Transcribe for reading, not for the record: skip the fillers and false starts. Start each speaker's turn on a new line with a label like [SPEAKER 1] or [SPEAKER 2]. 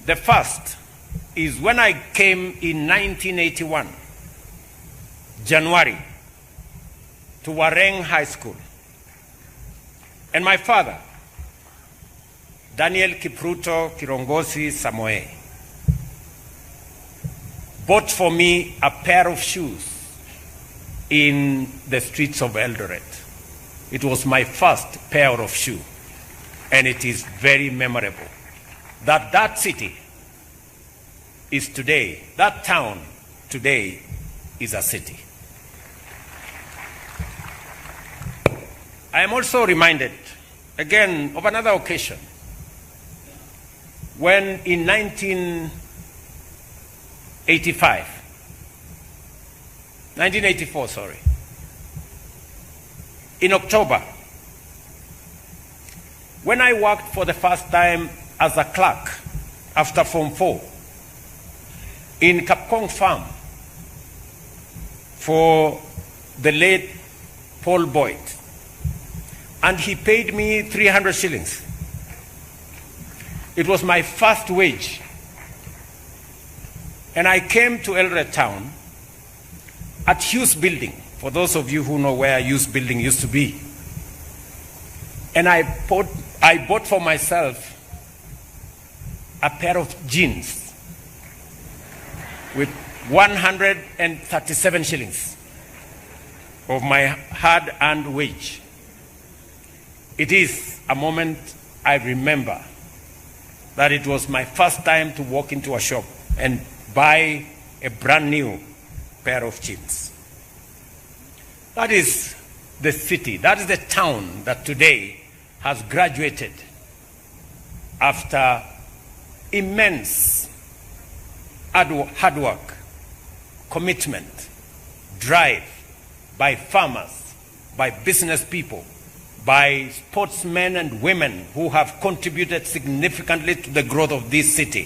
[SPEAKER 1] The first is when I came in 1981, January, to Wareng High School. And my father, Daniel Kipruto Kirongosi Samoei, bought for me a pair of shoes in the streets of Eldoret. It was my first pair of shoes, and it is very memorable that city is today, that town today is a city. I am also reminded again of another occasion when in 1984, in October, when I worked for the first time as a clerk after Form 4 in Kapkong Farm for the late Paul Boyd, and he paid me 300 shillings. It was my first wage. And I came to Eldoret town at Hughes Building, for those of you who know where Hughes Building used to be. And I bought for myself a pair of jeans with 137 shillings of my hard-earned wage. It is a moment I remember that it was my first time to walk into a shop and buy a brand new pair of jeans. That is the city, that is the town that today has graduated after immense hard work, commitment, drive by farmers, by business people, by sportsmen and women who have contributed significantly to the growth of this city.